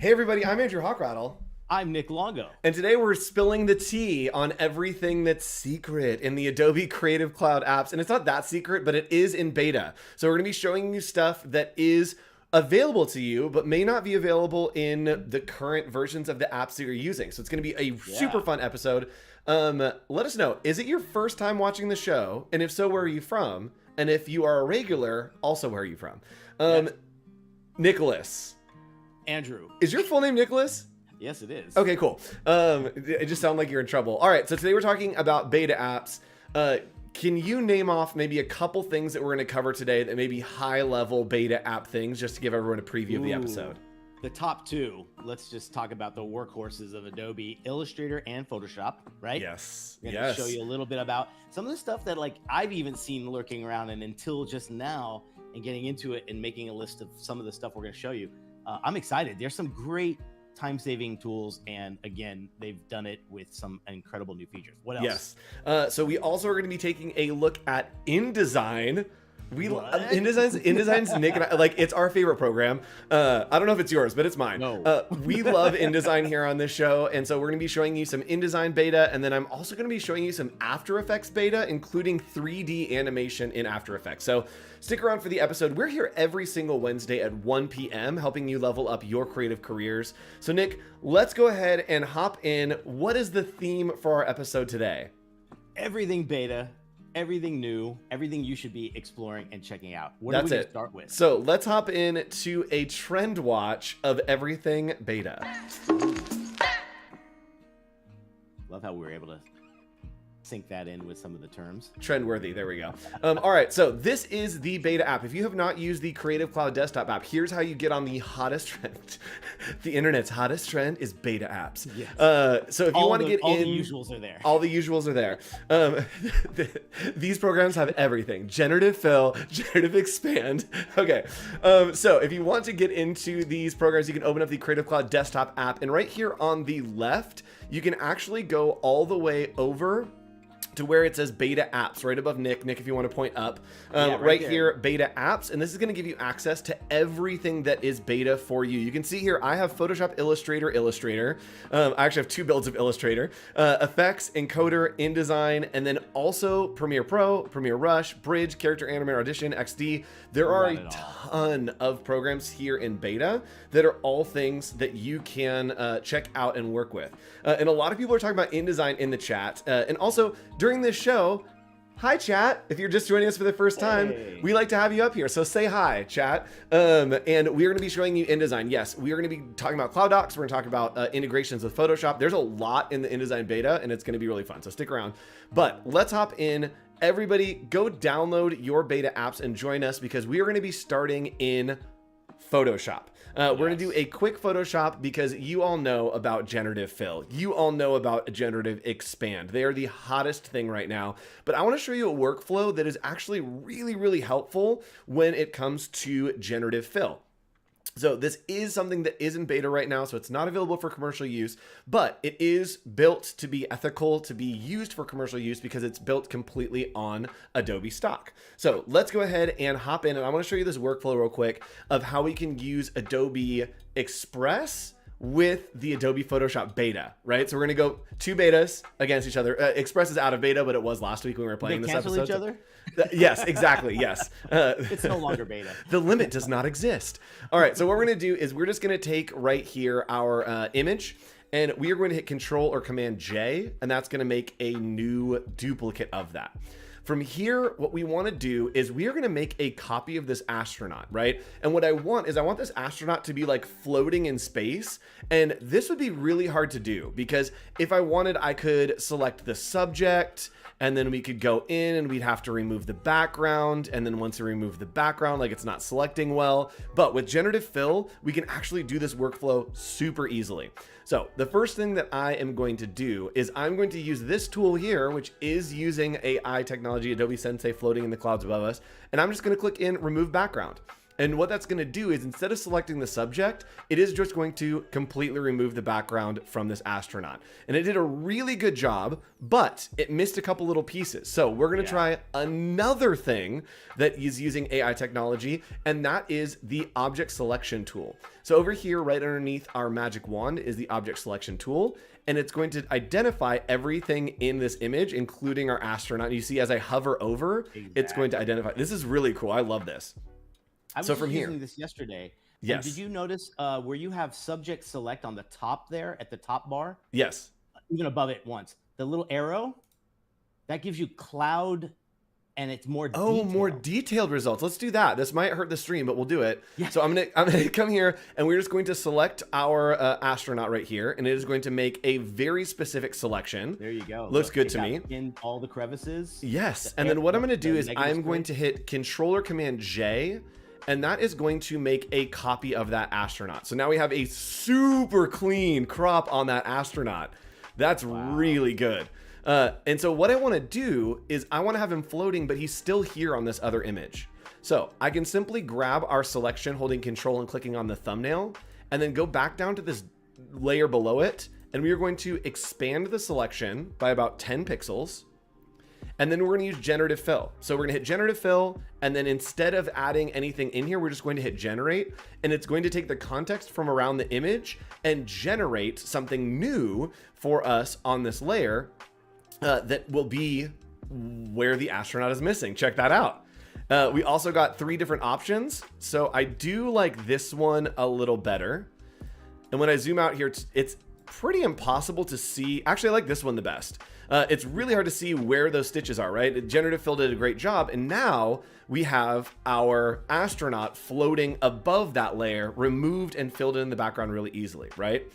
Hey everybody, I'm Andrew Hawkrattle. I'm Nick Longo. And today we're spilling the tea on everything that's secret in the Adobe Creative Cloud apps. And it's not that secret, but it is in beta. So we're going to be showing you stuff that is available to you, but may not be available in the current versions of the apps that you're using. So it's going to be a super fun episode. Let us know, is it your first time watching the show? And if so, where are you from? And if you are a regular, also where are you from? Nicholas. Andrew. Is your full name Nicholas? Yes, it is. Okay, cool. It just sounded like you're in trouble. All right, so today we're talking about beta apps. Can you name off maybe a couple things that we're going to cover today that may be high-level beta app things, just to give everyone a preview of the episode? The top two, let's just talk about the workhorses of Adobe Illustrator and Photoshop, right? Yes. I'm going to show you a little bit about some of the stuff that I've even seen lurking around, and until just now and getting into it and making a list of some of the stuff we're going to show you. I'm excited. There's some great time-saving tools, and again, they've done it with some incredible new features. What else? Yes. So we also are going to be taking a look at InDesign. InDesign's Nick and I, it's our favorite program. I don't know if it's yours, but it's mine. No. We love InDesign here on this show, and so we're going to be showing you some InDesign beta, and then I'm also going to be showing you some After Effects beta, including 3D animation in After Effects. So stick around for the episode. We're here every single Wednesday at 1 p.m. helping you level up your creative careers. So Nick, let's go ahead and hop in. What is the theme for our episode today? Everything beta. Everything new, everything you should be exploring and checking out. What That's do we it. Start with? So let's hop in to a trend watch of everything beta. Love how we were able to sync that in with some of the terms. Trendworthy, there we go. All right, so this is the beta app. If you have not used the Creative Cloud desktop app, here's how you get on the hottest trend. The internet's hottest trend is beta apps. Yes. So if you want to get all in, the usuals are there. All the usuals are there. These programs have everything: generative fill, generative expand. Okay, so if you want to get into these programs, you can open up the Creative Cloud desktop app, and right here on the left, you can actually go all the way over to where it says beta apps right above Nick. Nick, if you want to point up, right here, beta apps. And this is going to give you access to everything that is beta for you. You can see here, I have Photoshop, Illustrator. I actually have two builds of Illustrator, Effects, Encoder, InDesign, and then also Premiere Pro, Premiere Rush, Bridge, Character Animator, Audition, XD. There are a ton of programs here in beta that are all things that you can check out and work with. And a lot of people are talking about InDesign in the chat. And also, during this show, hi chat. If you're just joining us for the first time, we like to have you up here. So say hi, chat. And we're going to be showing you InDesign. Yes, we are going to be talking about Cloud Docs. We're going to talk about integrations with Photoshop. There's a lot in the InDesign beta, and it's going to be really fun. So stick around. But let's hop in. Everybody, go download your beta apps and join us because we are going to be starting in Photoshop. We're going to do a quick Photoshop because you all know about generative fill. You all know about generative expand. They are the hottest thing right now. But I want to show you a workflow that is actually really, really helpful when it comes to generative fill. So this is something that is in beta right now, so it's not available for commercial use, but it is built to be ethical, to be used for commercial use because it's built completely on Adobe stock. So let's go ahead and hop in, and I want to show you this workflow real quick of how we can use Adobe Express with the Adobe Photoshop beta, right? So we're going to go two betas against each other. Express is out of beta, but it was last week when we were playing this episode. Each other? Yes, exactly. Yes. It's no longer beta. The limit does not exist. All right. So what we're going to do is we're just going to take right here our image, and we are going to hit Control or Command J, and that's going to make a new duplicate of that. From here, what we want to do is we are going to make a copy of this astronaut, right? And what I want is I want this astronaut to be floating in space. And this would be really hard to do because if I wanted, I could select the subject, and then we could go in and we'd have to remove the background. And then once we remove the background, it's not selecting well. But with generative fill, we can actually do this workflow super easily. So the first thing that I am going to do is I'm going to use this tool here, which is using AI technology, Adobe Sensei floating in the clouds above us. And I'm just going to click in remove background. And what that's going to do is instead of selecting the subject, it is just going to completely remove the background from this astronaut. And it did a really good job, but it missed a couple little pieces. So we're going to try another thing that is using AI technology, and that is the object selection tool. So over here, right underneath our magic wand is the object selection tool, and it's going to identify everything in this image, including our astronaut. You see, as I hover over, it's going to identify. This is really cool. I love this. I was using this yesterday. Yes. Did you notice where you have subject select on the top there at the top bar? Yes. Even above it once. The little arrow, that gives you cloud and it's more detailed. Oh, more detailed results. Let's do that. This might hurt the stream, but we'll do it. Yeah. So I'm gonna come here and we're just going to select our astronaut right here, and it is going to make a very specific selection. There you go. Looks good to me. In all the crevices. Yes. And then what I'm gonna do is I'm going to hit Controller Command J, and that is going to make a copy of that astronaut. So now we have a super clean crop on that astronaut. That's really good. And so what I want to do is I want to have him floating, but he's still here on this other image. So I can simply grab our selection, holding Control and clicking on the thumbnail, and then go back down to this layer below it. And we are going to expand the selection by about 10 pixels. And then we're going to use generative fill. So we're going to hit generative fill, and then instead of adding anything in here, we're just going to hit generate, and it's going to take the context from around the image and generate something new for us on this layer that will be where the astronaut is missing. Check that out. We also got 3 different options. So I do like this one a little better. And when I zoom out here, it's pretty impossible to see. Actually, I like this one the best. It's really hard to see where those stitches are, right? Generative fill did a great job. And now we have our astronaut floating above that layer, removed and filled in the background really easily, right?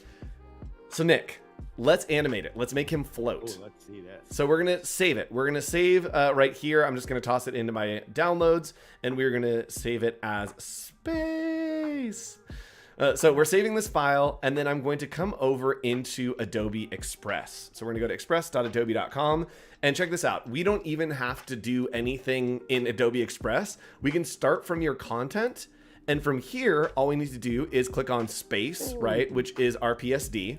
So Nick, let's animate it. Let's make him float. Ooh, let's see this. So we're going to save it. We're going to save right here. I'm just going to toss it into my downloads, and we're going to save it as space. So we're saving this file, and then I'm going to come over into Adobe Express. So we're going to go to express.adobe.com, and check this out. We don't even have to do anything in Adobe Express. We can start from your content, and from here, all we need to do is click on space, right, which is our PSD.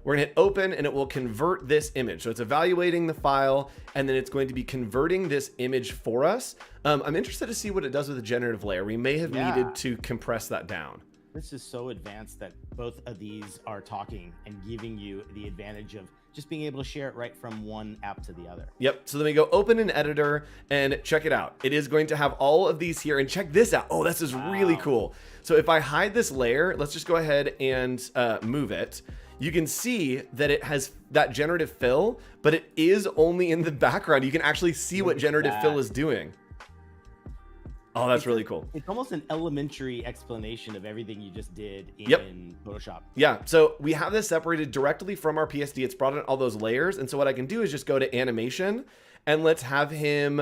We're going to hit open, and it will convert this image. So it's evaluating the file, and then it's going to be converting this image for us. I'm interested to see what it does with the generative layer. We may have needed to compress that down. This is so advanced that both of these are talking and giving you the advantage of just being able to share it right from one app to the other. Yep. So then we go open an editor and check it out. It is going to have all of these here, and check this out. Oh, this is really cool. So if I hide this layer, let's just go ahead and move it. You can see that it has that generative fill, but it is only in the background. You can actually see what generative fill is doing. Oh, that's really cool. It's almost an elementary explanation of everything you just did in Photoshop. Yeah, so we have this separated directly from our PSD. It's brought in all those layers. And so what I can do is just go to animation, and let's have him,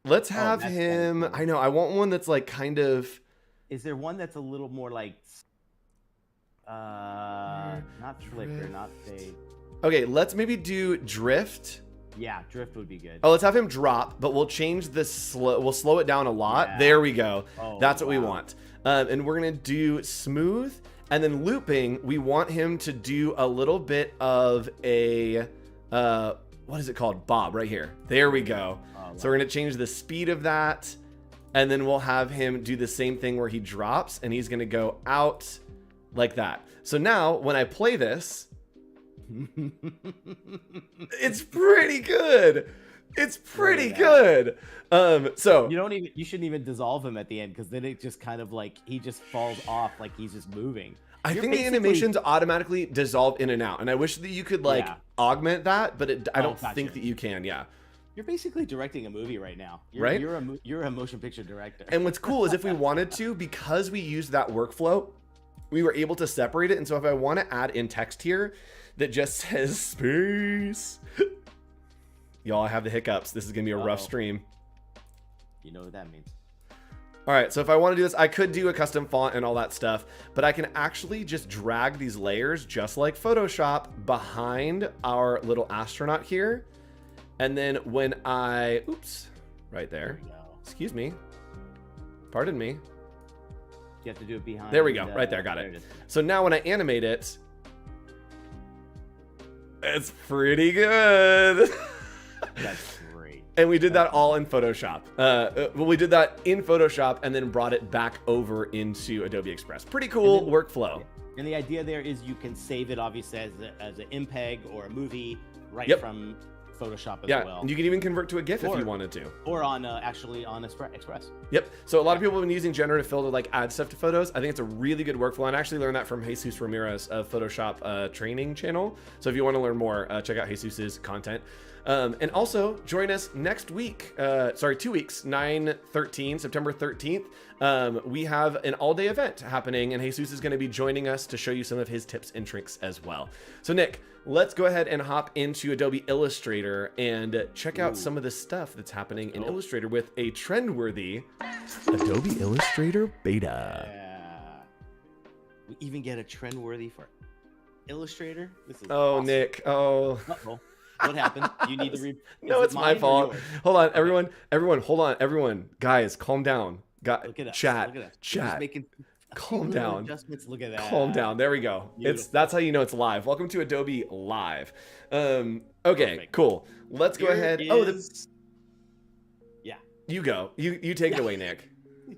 let's have him, I know, I want one that's like kind of. Is there one that's a little more like, not flicker, not fade. Okay, let's maybe do drift. Yeah, drift would be good. Oh, let's have him drop, but we'll change this we'll slow it down a lot. Yeah. There we go. Oh, that's what we want. And we're going to do smooth, and then looping. We want him to do a little bit of a, what is it called? Bob right here. There we go. Oh, so we're going to change the speed of that, and then we'll have him do the same thing where he drops, and he's going to go out like that. So now when I play this, it's pretty good. It's pretty good. So you shouldn't even dissolve him at the end, because then it just kind of like he just falls off, like he's just moving. I think the animations automatically dissolve in and out, and I wish that you could like augment that, but I don't think that you can. Yeah. You're basically directing a movie right now. Right? You're a motion picture director. And what's cool is if we wanted to, because we used that workflow, we were able to separate it. And so if I want to add in text here that just says space, y'all, I have the hiccups. This is going to be a rough stream. You know what that means. All right, so if I want to do this, I could do a custom font and all that stuff, but I can actually just drag these layers just like Photoshop behind our little astronaut here. And then when I, oops, right there, excuse me. Pardon me. You have to do it behind. There we go. Right there. Got there it. it is. So now when I animate it, it's pretty good. That's great. And we did that all in Photoshop. Well, we did that in Photoshop and then brought it back over into Adobe Express. Pretty cool workflow. And the idea there is you can save it obviously as an MPEG or a movie right Yep. from Photoshop as Yeah, well. and you can even convert to a GIF if Or- you wanted to. Or on actually on Express. Yep. So a lot of people have been using generative fill to like add stuff to photos. I think it's a really good workflow. And I actually learned that from Jesus Ramirez of Photoshop training channel. So if you want to learn more, check out Jesus's content. And also join us next week. 2 weeks, 9/13, September 13th. We have an all-day event happening, and Jesus is going to be joining us to show you some of his tips and tricks as well. So Nick, let's go ahead and hop into Adobe Illustrator and check out some of the stuff that's happening in Illustrator with a trend-worthy Adobe Illustrator beta. Yeah. We even get a trend worthy for Illustrator. This is Oh, awesome. Nick. Oh. Uh-oh. What happened? You need to No, it's my fault. Hold on, everyone, hold on, everyone. Guys, calm down. Look at us. Chat. Look at us. We're just Chat. making a Calm few little down. Adjustments. Look at that. Calm down. There we go. Beautiful. That's how you know it's live. Welcome to Adobe Live. Okay, Perfect. cool. Let's go Here ahead. is- Yeah. You go. You take it away, Nick.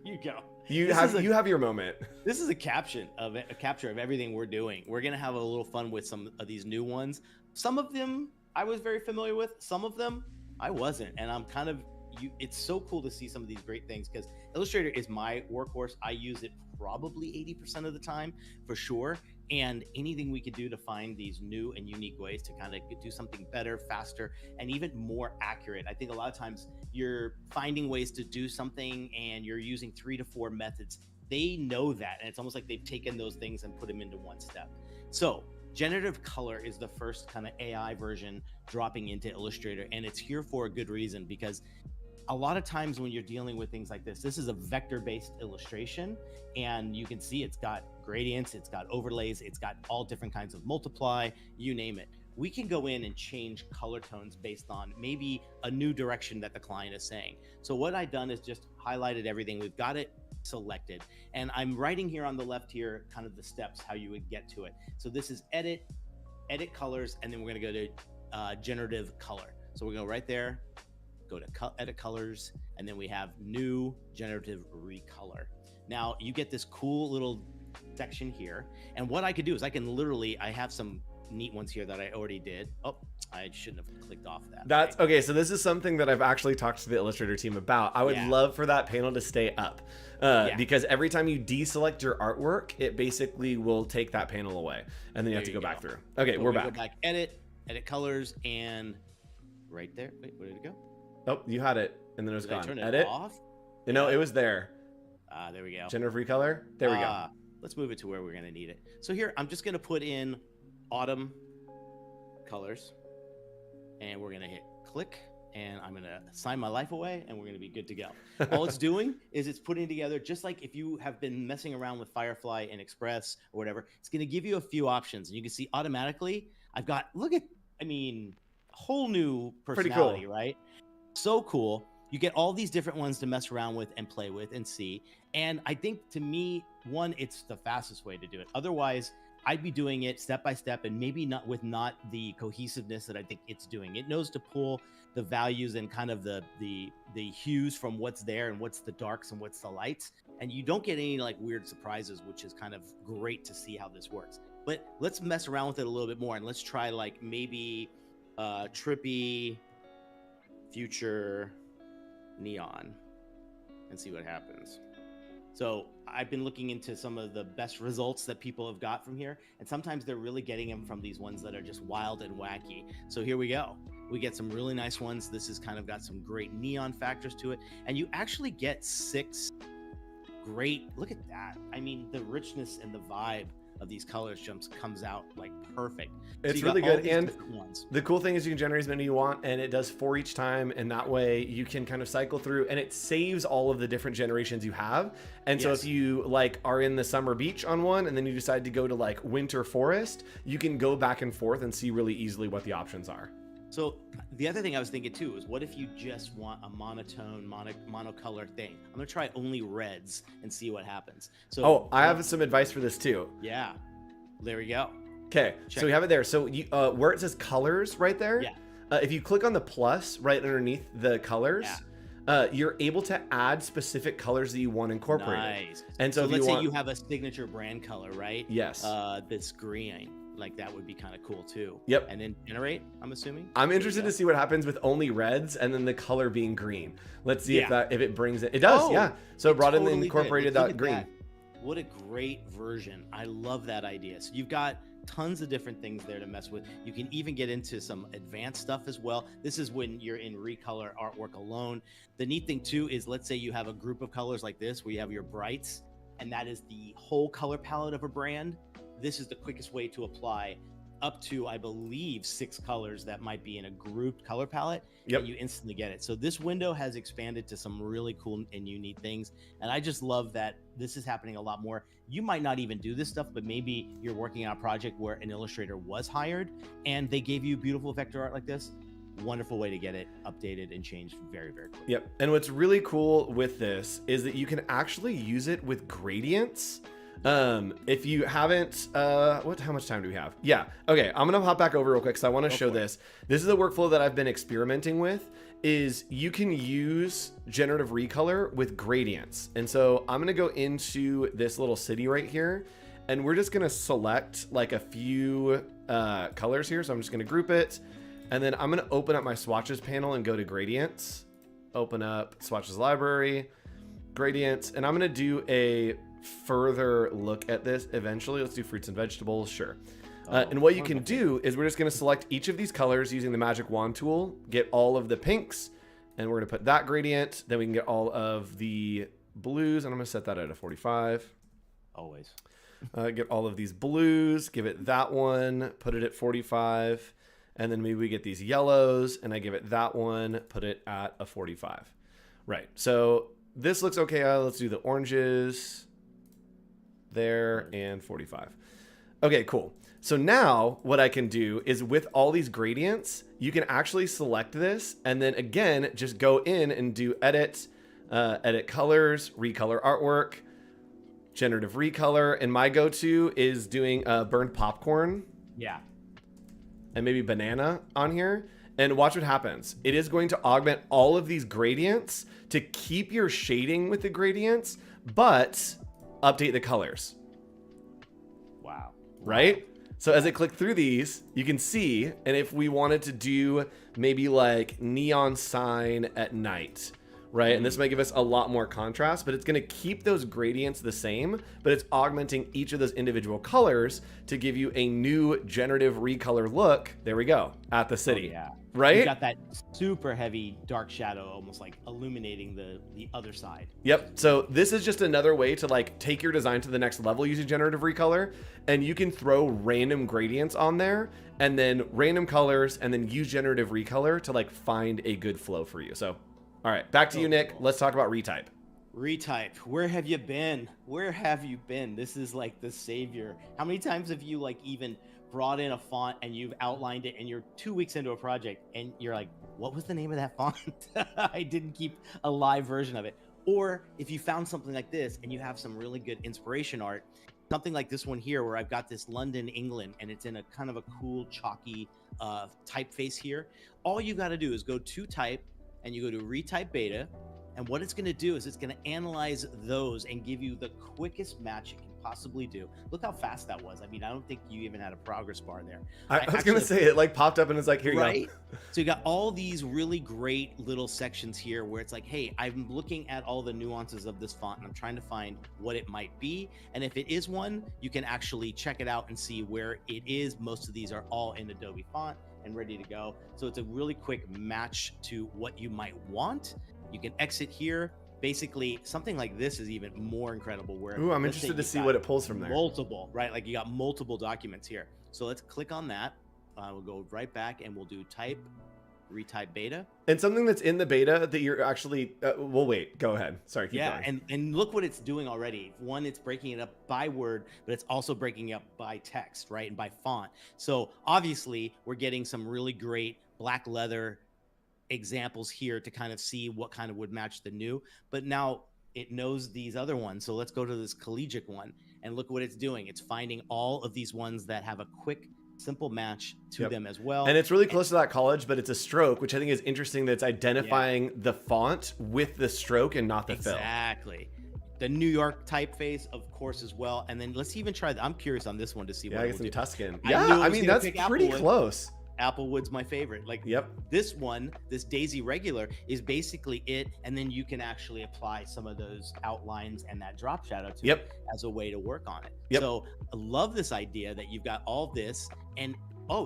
You go. You This is have your moment. This is a capture of everything we're doing. We're gonna have a little fun with some of these new ones. Some of them I was very familiar with. Some of them I wasn't, and I'm kind of. It's so cool to see some of these great things because Illustrator is my workhorse. I use it probably 80% of the time for sure. And anything we could do to find these new and unique ways to kind of do something better, faster, and even more accurate. I think a lot of times you're finding ways to do something and you're using 3 to 4 methods. They know that, and it's almost like they've taken those things and put them into one step. So generative color is the first kind of AI version dropping into Illustrator, and it's here for a good reason because a lot of times when you're dealing with things like this is a vector-based illustration, and you can see it's got gradients, it's got overlays, it's got all different kinds of multiply, you name it. We can go in and change color tones based on maybe a new direction that the client is saying. So what I've done is just highlighted everything. We've got it selected, and I'm writing here on the left here kind of the steps how you would get to it. So this is edit colors, and then we're going to go to generative color. So we're going to go right there, go to edit colors, and then we have new generative recolor. Now you get this cool little section here, and what I could do is I can literally, I have some neat ones here that I already did. Oh, I shouldn't have clicked off that. That's okay. So this is something that I've actually talked to the Illustrator team about. I would love for that panel to stay up because every time you deselect your artwork, it basically will take that panel away, and then you have to go back through. Okay, So we're we back. Go back, edit colors, and right there. Wait, where did it go? Oh, you had it, and then it was Did I gone. turn it Edit. off? No, it was there. There we go. Generative recolor. There we go. Let's move it to where we're going to need it. So here, I'm just going to put in autumn colors, and we're going to hit click, and I'm going to sign my life away, and we're going to be good to go. All it's doing is it's putting together, just like if you have been messing around with Firefly and Express or whatever, it's going to give you a few options, and you can see automatically I've got, look at, I mean, whole new personality, right? So cool. You get all these different ones to mess around with and play with and see. And I think to me, one, it's the fastest way to do it. Otherwise, I'd be doing it step by step and maybe not with the cohesiveness that I think it's doing. It knows to pull the values and kind of the hues from what's there and what's the darks and what's the lights. And you don't get any like weird surprises, which is kind of great to see how this works. But let's mess around with it a little bit more and let's try like maybe trippy future neon and see what happens. So I've been looking into some of the best results that people have got from here, and sometimes they're really getting them from these ones that are just wild and wacky. So here we go. We get some really nice ones. This has kind of got some great neon factors to it, and you actually get 6 great, look at that. I mean, the richness and the vibe of these colors jumps comes out like perfect. It's So really good, and ones. the cool thing is you can generate as many you want, and it does 4 each time, and that way you can kind of cycle through, and it saves all of the different generations you have. And so if you like are in the summer beach on one, and then you decide to go to like winter forest, you can go back and forth and see really easily what the options are. So the other thing I was thinking too is, what if you just want a monotone, monocolor thing? I'm gonna try only reds and see what happens. So Oh, I have some advice for this too. yeah, there we go. Okay, so we have it there. So you, where it says colors right there, Yeah. If you click on the plus right underneath the colors, you're able to add specific colors that you want incorporated. Nice. And so, if let's you say want, you have a signature brand color, right? Yes. This green, like that would be kind of cool too. Yep. And then generate, I'm assuming. I'm interested to see what happens with only reds and then the color being green. Let's see if it brings it. It does, yeah. So it brought in the incorporated that green. That. What a great version. I love that idea. So you've got tons of different things there to mess with. You can even get into some advanced stuff as well. This is when you're in recolor artwork alone. The neat thing too is, let's say you have a group of colors like this where you have your brights, and that is the whole color palette of a brand. This is the quickest way to apply up to, I believe, 6 colors that might be in a grouped color palette. And you instantly get it. So this window has expanded to some really cool and unique things. And I just love that this is happening a lot more. You might not even do this stuff, but maybe you're working on a project where an illustrator was hired and they gave you beautiful vector art like this. Wonderful way to get it updated and changed very, very quickly. Yep. And what's really cool with this is that you can actually use it with gradients. If you haven't, how much time do we have? Yeah. Okay. I'm going to hop back over real quick. So I want to show this. This is a workflow that I've been experimenting with. Is you can use generative recolor with gradients. And so I'm going to go into this little city right here, and we're just going to select like a few, colors here. So I'm just going to group it, and then I'm going to open up my swatches panel and go to gradients, open up swatches library, gradients. And I'm going to do a further look at this eventually. Let's do fruits and vegetables. Sure. And what you can do is we're just going to select each of these colors using the magic wand tool, get all of the pinks, and we're going to put that gradient. Then we can get all of the blues, and I'm going to set that at a 45. Always. Get all of these blues, give it that one, put it at 45. And then maybe we get these yellows, and I give it that one, put it at a 45. Right. So this looks okay. Let's do the oranges there and 45. Okay, cool. So now what I can do is with all these gradients, you can actually select this and then again, just go in and do edit, edit colors, recolor artwork, generative recolor. And my go-to is doing burned popcorn. Yeah. And maybe banana on here. And watch what happens. It is going to augment all of these gradients to keep your shading with the gradients, but update the colors. Wow. Right? So as I click through these, you can see, and if we wanted to do maybe like neon sign at night, right? And this might give us a lot more contrast, but it's going to keep those gradients the same, but it's augmenting each of those individual colors to give you a new generative recolor look. There we go, at the city. Oh, yeah. Right? You got that super heavy dark shadow, almost like illuminating the other side. Yep. So this is just another way to like take your design to the next level using generative recolor, and you can throw random gradients on there and then random colors and then use generative recolor to like find a good flow for you. So, all right, back to you, Nick. Cool. Let's talk about retype. Retype. Where have you been? Where have you been? This is like the savior. How many times have you like even brought in a font and you've outlined it and you're 2 weeks into a project and you're like, what was the name of that font? I didn't keep a live version of it. Or if you found something like this and you have some really good inspiration art, something like this one here where I've got this London, England, and it's in a kind of a cool chalky typeface here. All you got to do is go to type and you go to retype beta. And what it's going to do is it's going to analyze those and give you the quickest match it can possibly do. Look how fast that was. I mean, I don't think you even had a progress bar there. I was going to say it like popped up and it's like, here you go. So you got all these really great little sections here where it's like, hey, I'm looking at all the nuances of this font and I'm trying to find what it might be. And if it is one, you can actually check it out and see where it is. Most of these are all in Adobe font and ready to go. So it's a really quick match to what you might want. You can exit here. Basically, something like this is even more incredible. Where I'm interested to see what it pulls from there. Multiple, right? Like you got multiple documents here. So let's click on that. We'll go right back and we'll do retype beta. And something that's in the beta that you're actually, well, wait, go ahead. Sorry, keep going. And look what it's doing already. One, it's breaking it up by word, but it's also breaking it up by text, right? And by font. So obviously we're getting some really great black leather examples here to kind of see what kind of would match the new, but now it knows these other ones. So let's go to this collegiate one and look what it's doing. It's finding all of these ones that have a quick, simple match to them as well. And it's really close to that college, but it's a stroke, which I think is interesting that it's identifying the font with the stroke and not the fill. Exactly. The New York typeface, of course, as well. And then let's even try, I'm curious on this one to see what I it get will some do. Tuscan. I mean, that's pretty close. Applewood's my favorite. Like this one, this Daisy regular is basically it. And then you can actually apply some of those outlines and that drop shadow to it as a way to work on it. So I love this idea that you've got all this, and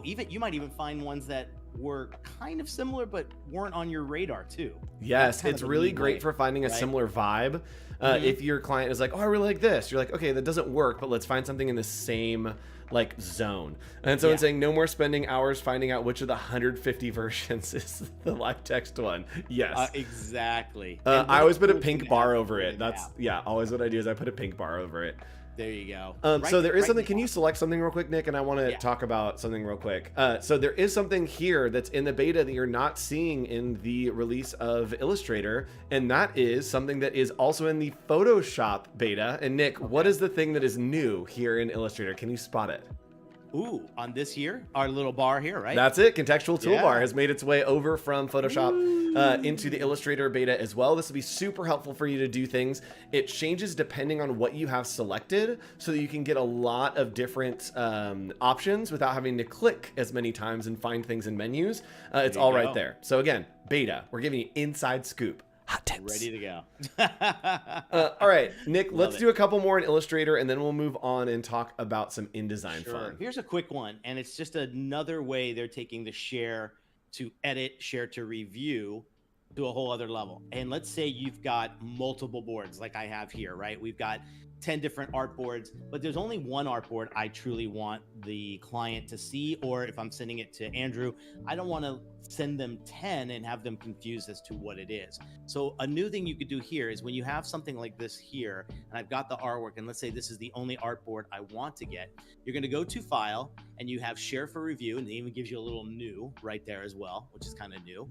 even you might even find ones that were kind of similar but weren't on your radar too. Yes, it's really great for finding a similar vibe. If your client is like, oh, I really like this, you're like, okay, that doesn't work, but let's find something in the same like zone. And someone's saying no more spending hours finding out which of the 150 versions is the live text one. Yes, exactly. I always put a pink bar over it. That's always what I do is I put a pink bar over it. There you go. So there is something. Can you select something real quick, Nick? And I want to talk about something real quick. So there is something here that's in the beta that you're not seeing in the release of Illustrator, and that is something that is also in the Photoshop beta. And Nick, what is the thing that is new here in Illustrator? Can you spot it? Ooh, on this here, our little bar here, right? That's it. Contextual toolbar has made its way over from Photoshop into the Illustrator beta as well. This will be super helpful for you to do things. It changes depending on what you have selected so that you can get a lot of different options without having to click as many times and find things in menus. It's all right there. So again, beta, we're giving you inside scoop. Hot tips. Ready to go. All right, Nick, let's do a couple more in Illustrator and then we'll move on and talk about some InDesign fun. Here's a quick one, and it's just another way they're taking the share to edit, share to review to a whole other level. And let's say you've got multiple boards like I have here, right? We've got 10 different artboards, but there's only one artboard I truly want the client to see, or if I'm sending it to Andrew, I don't want to send them 10 and have them confused as to what it is. So a new thing you could do here is when you have something like this here, and I've got the artwork, and let's say this is the only artboard I want to get, you're going to go to File, and you have Share for Review, and it even gives you a little new right there as well, which is kind of new.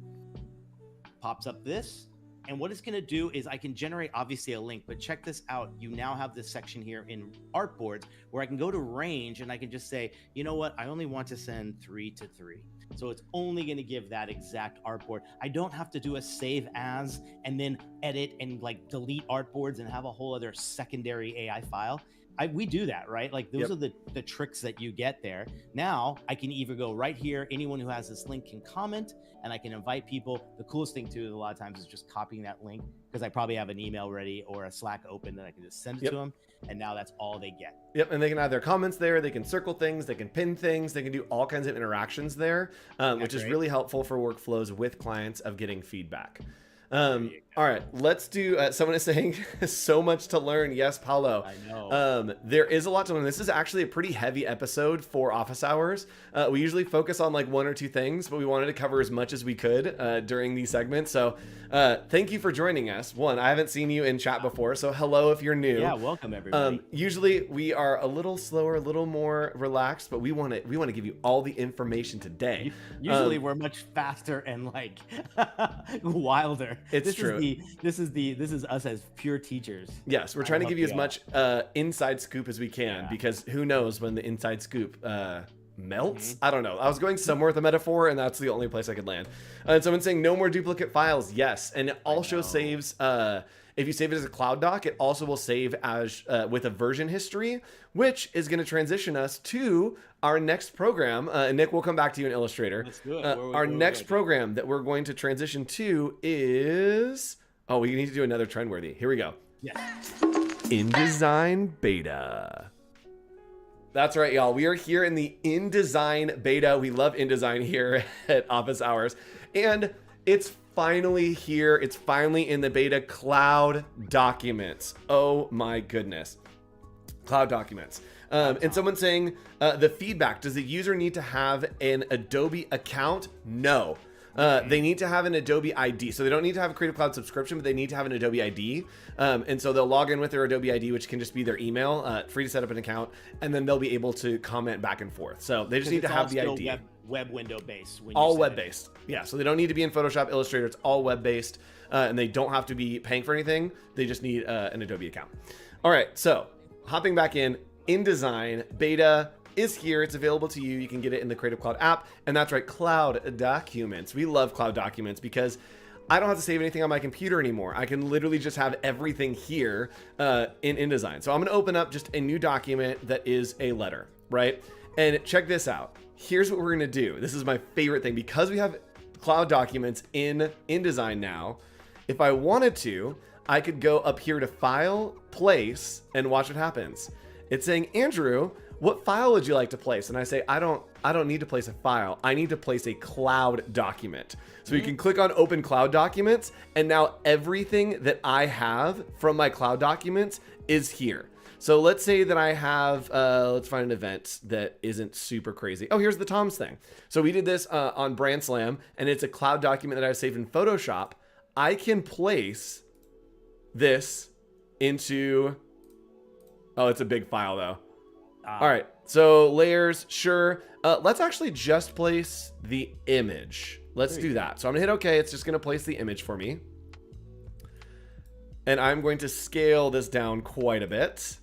Pops up this. And what it's going to do is I can generate obviously a link, but check this out. You now have this section here in artboards where I can go to range and I can just say, you know what? I only want to send 3 to 3. So it's only going to give that exact artboard. I don't have to do a save as and then edit and like delete artboards and have a whole other secondary AI file. We do that, right? Like those are the tricks that you get there. Now I can either go right here. Anyone who has this link can comment and I can invite people. The coolest thing too, a lot of times is just copying that link because I probably have an email ready or a Slack open that I can just send it to them. And now that's all they get. And they can add their comments there. They can circle things. They can pin things. They can do all kinds of interactions there, which is really helpful for workflows with clients of getting feedback. All right, let's do, someone is saying so much to learn. Yes, Paulo. I know. There is a lot to learn. This is actually a pretty heavy episode for office hours. We usually focus on like 1 or 2 things, but we wanted to cover as much as we could during these segments. So thank you for joining us. One, I haven't seen you in chat before, so hello if you're new. Yeah, welcome everybody. Usually we are a little slower, a little more relaxed, but we want to give you all the information today. Usually we're much faster and like wilder. It's true. This is us as pure teachers. Yes, we're trying to give you as much inside scoop as we can because who knows when the inside scoop melts? I don't know. I was going somewhere with a metaphor and that's the only place I could land. And someone's saying no more duplicate files. Yes, and it also saves if you save it as a cloud doc, it also will save as with a version history, which is going to transition us to our next program. Nick, we'll come back to you in Illustrator. Let's do it. Our next program that we're going to transition to is... Oh, we need to do another trendworthy. Here we go. Yes. InDesign beta. That's right, y'all. We are here in the InDesign beta. We love InDesign here at Office Hours. And it's finally here. It's finally in the beta. Cloud documents. Oh my goodness. Cloud documents. And someone's saying the feedback. Does the user need to have an Adobe account? No. They need to have an Adobe ID. So they don't need to have a Creative Cloud subscription, but they need to have an Adobe ID. And so they'll log in with their Adobe ID, which can just be their email, free to set up an account, and then they'll be able to comment back and forth. So they just need to have the ID. Web window based. All web based. Yeah. So they don't need to be in Photoshop, Illustrator. It's all web based, and they don't have to be paying for anything. They just need an Adobe account. All right. So hopping back in InDesign beta is here. It's available to you. You can get it in the Creative Cloud app, and that's right, Cloud Documents. We love Cloud Documents because I don't have to save anything on my computer anymore. I can literally just have everything here in InDesign. So I'm going to open up just a new document that is a letter, right? And check this out. Here's what we're going to do. This is my favorite thing. Because we have Cloud Documents in InDesign now, if I wanted to, I could go up here to File, Place, and watch what happens. It's saying, Andrew, what file would you like to place? And I say, I don't need to place a file. I need to place a cloud document. So you can click on Open Cloud Documents, and now everything that I have from my Cloud Documents is here. So let's say that I have, let's find an event that isn't super crazy. Oh, here's the Tom's thing. So we did this on Brand Slam, and it's a cloud document that I've saved in Photoshop. I can place this into, oh, it's a big file though. All right, so layers, sure. Let's actually just place the image. Let's do that. So I'm gonna hit OK. It's just gonna place the image for me. And I'm going to scale this down quite a bit.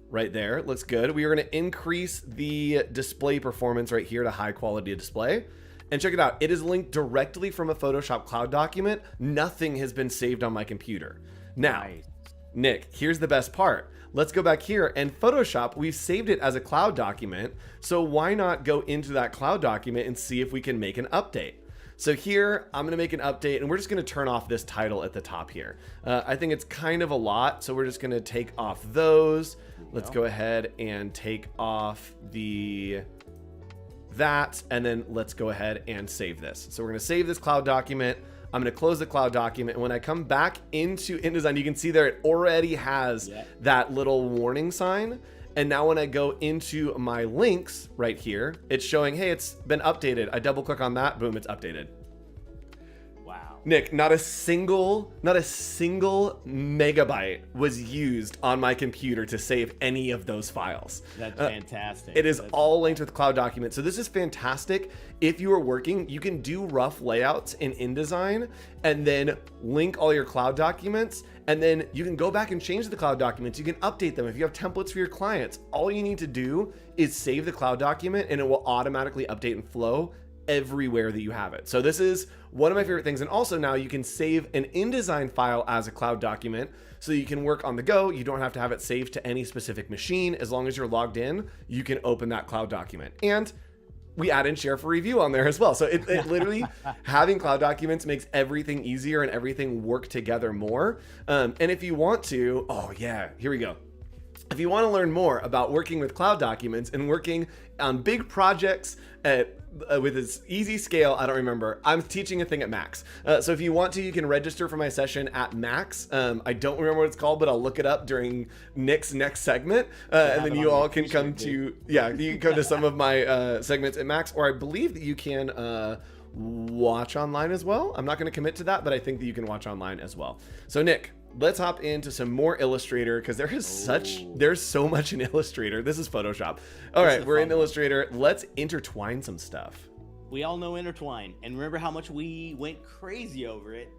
Right there, looks good. We are gonna increase the display performance right here to high quality display. And check it out, it is linked directly from a Photoshop Cloud document. Nothing has been saved on my computer. Now, Nick, here's the best part. Let's go back here, and Photoshop, we've saved it as a cloud document. So why not go into that cloud document and see if we can make an update? So here, I'm gonna make an update, and we're just gonna turn off this title at the top here. I think it's kind of a lot, so we're just gonna take off those. Let's go ahead and take off that, and then let's go ahead and save this. So we're gonna save this cloud document. I'm gonna close the cloud document. And when I come back into InDesign, you can see there it already has that little warning sign. And now when I go into my links right here, it's showing, hey, it's been updated. I double click on that, boom, it's updated. Wow. Nick, not a single megabyte was used on my computer to save any of those files. That's fantastic. It is all linked with Cloud Documents. So this is fantastic. If you are working, you can do rough layouts in InDesign and then link all your Cloud Documents. And then you can go back and change the Cloud Documents. You can update them. If you have templates for your clients, all you need to do is save the Cloud document and it will automatically update and flow everywhere that you have it. So this is one of my favorite things. And also now you can save an InDesign file as a Cloud document so you can work on the go. You don't have to have it saved to any specific machine. As long as you're logged in, you can open that Cloud document. And we add in share for review on there as well. So it literally, having Cloud Documents makes everything easier and everything work together more. And if you want to, oh yeah, here we go. If you want to learn more about working with Cloud Documents and working on big projects with this easy scale, I don't remember. I'm teaching a thing at Max. So if you want to, you can register for my session at Max. I don't remember what it's called, but I'll look it up during Nick's next segment. And then you all can come to, you can come to some of my segments at Max, or I believe that you can watch online as well. I'm not going to commit to that, but I think that you can watch online as well. So Nick, let's hop into some more Illustrator because there's so much in Illustrator. This is Photoshop. All right, we're in Illustrator. Let's intertwine some stuff. We all know intertwine, and remember how much we went crazy over it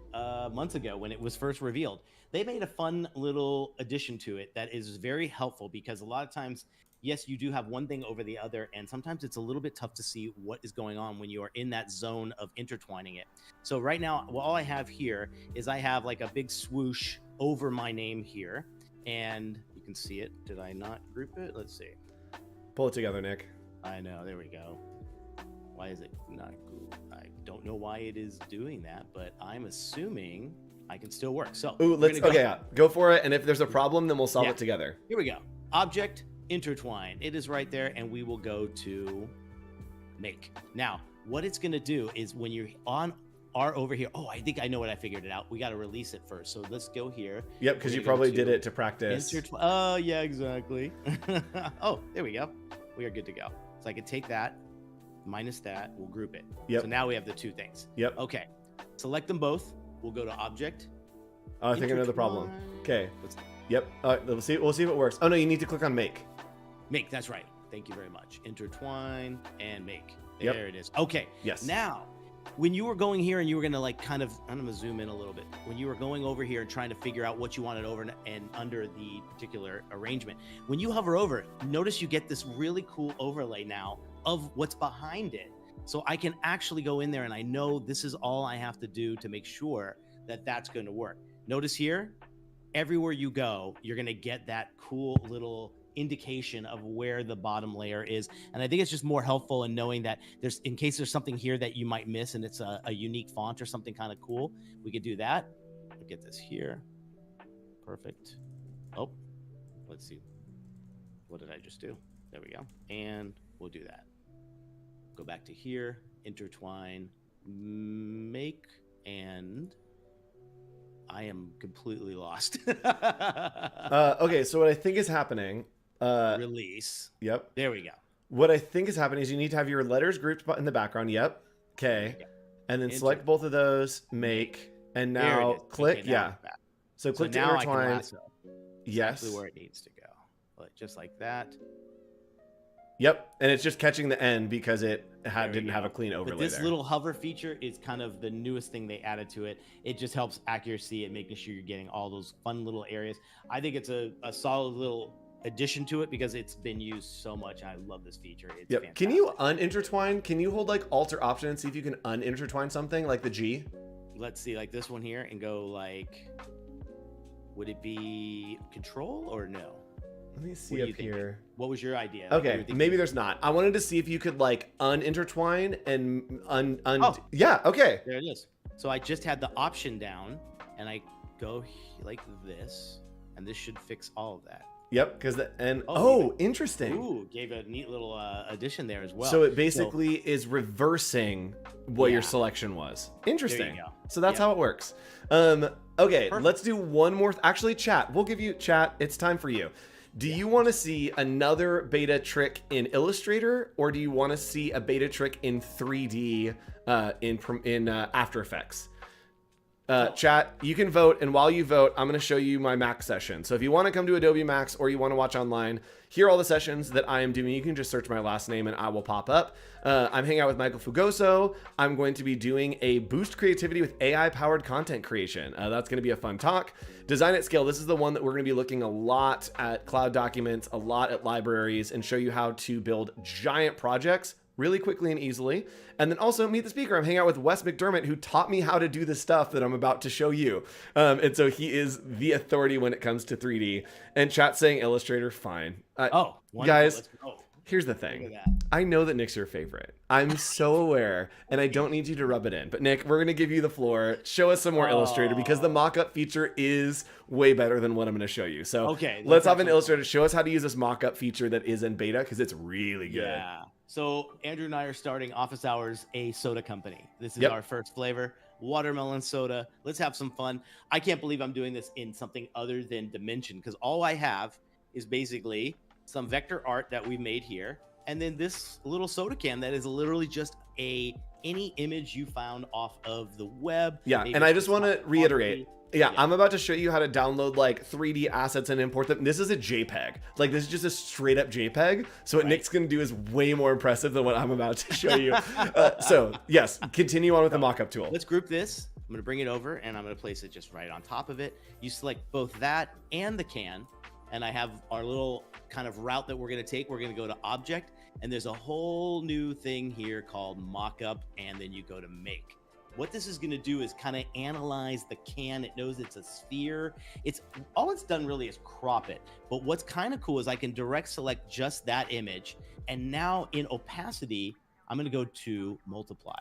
months ago when it was first revealed. They made a fun little addition to it that is very helpful because a lot of times, yes, you do have one thing over the other, and sometimes it's a little bit tough to see what is going on when you are in that zone of intertwining it. So right now, all I have here is I have like a big swoosh over my name here, and you can see it. Did I not group it? Let's see. Pull it together, Nick. I know, there we go. Why is it not grouped? I don't know why it is doing that, but I'm assuming I can still work. So go for it. And if there's a problem, then we'll solve it together. Here we go. Object intertwine. It is right there, and we will go to make. Now, what it's going to do is when you're on over here, oh, I think I know what I figured it out. We got to release it first. So let's go here. Yep, because you probably did it to practice. Oh, yeah, exactly. Oh, there we go. We are good to go. So I can take that. minus that, we'll group it. Yep. So now we have the two things. Yep. Okay. Select them both. We'll go to object. Oh, I think I know the problem. Okay. Yep. We'll see if it works. Oh no, you need to click on make. Make, that's right. Thank you very much. Intertwine and make. Yep. There it is. Okay. Yes. Now, when you were going here and you were going to like kind of, I'm going to zoom in a little bit. When you were going over here and trying to figure out what you wanted over and under the particular arrangement, when you hover over it, notice you get this really cool overlay now of what's behind it. So I can actually go in there and I know this is all I have to do to make sure that that's going to work. Notice here, everywhere you go, you're going to get that cool little indication of where the bottom layer is. And I think it's just more helpful in knowing that there's, in case there's something here that you might miss and it's a unique font or something kind of cool, we could do that. We'll get this here. Perfect. Oh, let's see. What did I just do? There we go. And we'll do that. Go back to here, intertwine, make, and I am completely lost. Okay, so what I think is happening. Release. Yep. There we go. What I think is happening is you need to have your letters grouped in the background. Yep. Okay. And then select both of those, make, and now click. Okay, now so click to intertwine. Yes. Exactly where it needs to go. But just like that. Yep, and it's just catching the end because it didn't have a clean overlay. But this little hover feature is kind of the newest thing they added to it. It just helps accuracy and making sure you're getting all those fun little areas. I think it's a solid little addition to it because it's been used so much. I love this feature. It's fantastic. Can you unintertwine? Can you hold like Alt or Option and see if you can unintertwine something like the G? Let's see, like this one here, and go like, would it be Control or no? Let me see up here. What was your idea? Okay, maybe there's not. I wanted to see if you could like unintertwine and yeah, okay. There it is. So I just had the option down and I go like this, and this should fix all of that. Yep, because interesting. Ooh, gave a neat little addition there as well. So it basically is reversing what your selection was. Interesting. There you go. So that's how it works. Okay, Perfect. let's do one more. Actually, chat. We'll give you chat. It's time for you. Do you want to see another beta trick in Illustrator, or do you want to see a beta trick in 3D in After Effects? Chat, you can vote, and while you vote, I'm going to show you my Mac session. So if you want to come to Adobe Max or you want to watch online, here are all the sessions that I am doing. You can just search my last name and I will pop up. I'm hanging out with Michael Fugoso. I'm going to be doing a Boost Creativity with AI-powered content creation. That's going to be a fun talk. Design at Scale. This is the one that we're going to be looking a lot at cloud documents, a lot at libraries, and show you how to build giant projects really quickly and easily. And then also Meet the Speaker. I'm hanging out with Wes McDermott, who taught me how to do the stuff that I'm about to show you. And so he is the authority when it comes to 3D. And chat saying Illustrator, fine. Guys, let's go. Here's the thing. I know that Nick's your favorite. I'm so aware, and I don't need you to rub it in. But Nick, we're going to give you the floor. Show us some more Illustrator, because the mockup feature is way better than what I'm going to show you. So let's hop into Illustrator. Show us how to use this mockup feature that is in beta, because it's really good. Yeah. So Andrew and I are starting Office Hours, a soda company. This is our first flavor, watermelon soda. Let's have some fun. I can't believe I'm doing this in something other than Dimension, because all I have is basically some vector art that we made here, and then this little soda can that is literally just any image you found off of the web. Yeah, and I just want to reiterate. Yeah, I'm about to show you how to download like 3D assets and import them. This is a JPEG. Like, this is just a straight up JPEG. So what Nick's gonna do is way more impressive than what I'm about to show you. So yes, continue on with the mockup tool. Let's group this. I'm gonna bring it over and I'm gonna place it just right on top of it. You select both that and the can, and I have our little kind of route that we're gonna take. We're gonna go to Object, and there's a whole new thing here called Mockup, and then you go to Make. What this is going to do is kind of analyze the can. It knows it's a sphere. It's all it's done really is crop it. But what's kind of cool is I can direct select just that image. And now in opacity, I'm going to go to multiply.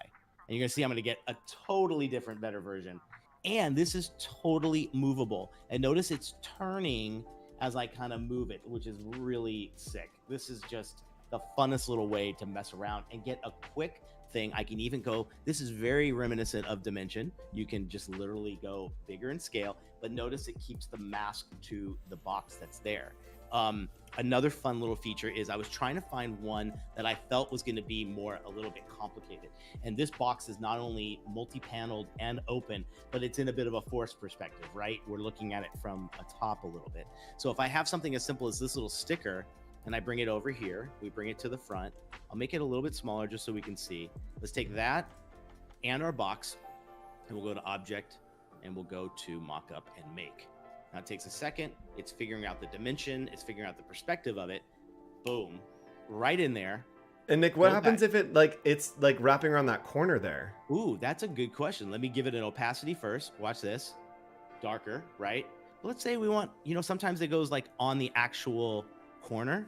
And you're going to see I'm going to get a totally different, better version. And this is totally movable. And notice it's turning as I kind of move it, which is really sick. This is just the funnest little way to mess around and get a quick thing. I can even go, this is very reminiscent of Dimension. You can just literally go bigger in scale, but notice it keeps the mask to the box that's there. Another fun little feature is I was trying to find one that I felt was going to be a little bit complicated. And this box is not only multi-paneled and open, but it's in a bit of a forced perspective, right? We're looking at it from atop a little bit. So if I have something as simple as this little sticker and I bring it over here, we bring it to the front, I'll make it a little bit smaller just so we can see. Let's take that and our box, and we'll go to object, and we'll go to mockup and make. Now it takes a second. It's figuring out the dimension. It's figuring out the perspective of it. Boom, right in there. And Nick, what happens if it's like wrapping around that corner there? Ooh, that's a good question. Let me give it an opacity first. Watch this. Darker, right? Let's say we want, sometimes it goes like on the actual corner.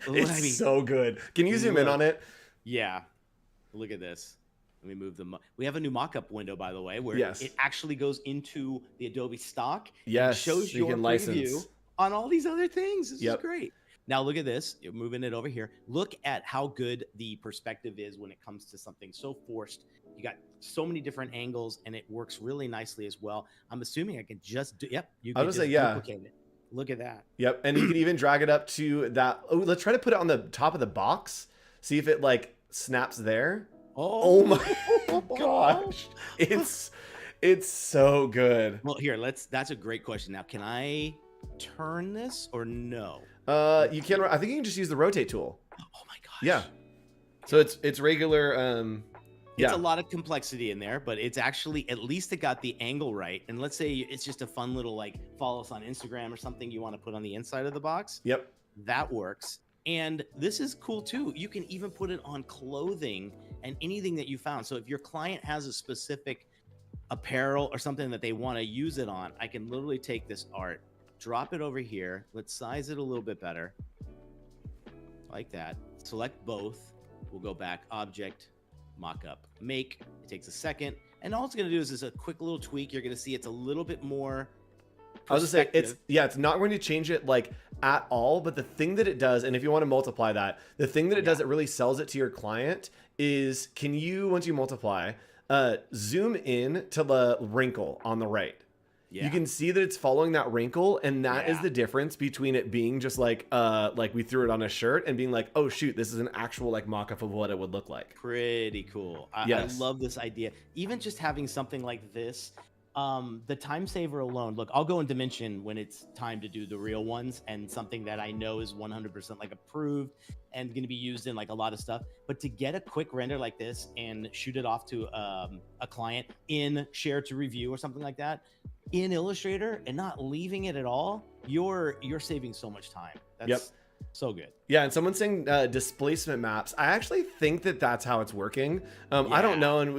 It's so good. Can you zoom in on it? Yeah. Look at this. Let me move them. We have a new mockup window, by the way, where yes. it actually goes into the Adobe stock. Yes, and shows your preview on all these other things. This is great. Now look at this. You're moving it over here. Look at how good the perspective is when it comes to something so forced. You got so many different angles, and it works really nicely as well. I'm assuming I can just do. Yep, you can just duplicate it. Look at that. Yep, and you can even drag it up to that. Oh, let's try to put it on the top of the box. See if it like snaps there. Oh my gosh. It's so good. Well, here, that's a great question. Now, can I turn this or no? You can, I think you can just use the rotate tool. Oh my gosh. Yeah. So it's regular, It's a lot of complexity in there, but it's actually, at least it got the angle right. And let's say it's just a fun little, like, follow us on Instagram or something you want to put on the inside of the box. Yep. That works. And this is cool too. You can even put it on clothing and anything that you found. So if your client has a specific apparel or something that they want to use it on, I can literally take this art, drop it over here. Let's size it a little bit better. Like that. Select both. We'll go back, object, mockup, make. It takes a second. And all it's going to do is a quick little tweak. You're going to see it's a little bit more I was just saying, it's not going to change it like at all, but the thing that it does, and if you want to multiply that, the thing that it does that really sells it to your client is, can you, once you multiply, zoom in to the wrinkle on the right? Yeah. You can see that it's following that wrinkle, and that is the difference between it being just like we threw it on a shirt and being like, oh shoot, this is an actual like mock-up of what it would look like. Pretty cool. I love this idea. Even just having something like this, the time saver alone. Look, I'll go in Dimension when it's time to do the real ones and something that I know is 100% like approved and going to be used in like a lot of stuff. But to get a quick render like this and shoot it off to a client in Share to Review or something like that in Illustrator and not leaving it at all, you're saving so much time. That's so good. Yeah, and someone's saying displacement maps. I actually think that that's how it's working. I don't know, and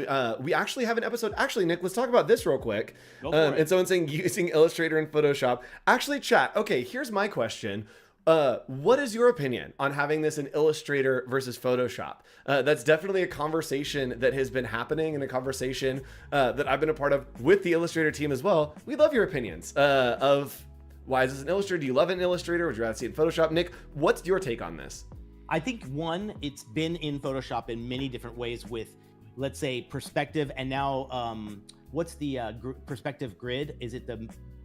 we actually have an episode. Actually, Nick, let's talk about this real quick. And someone's saying using Illustrator and Photoshop. Actually, chat. Okay, here's my question. What is your opinion on having this in Illustrator versus Photoshop? That's definitely a conversation that has been happening, and a conversation that I've been a part of with the Illustrator team as well. We love your opinions of why is this an Illustrator? Do you love it in Illustrator? Would you rather see it in Photoshop? Nick, what's your take on this? I think one, it's been in Photoshop in many different ways with, let's say, perspective, and now what's the perspective grid? Is it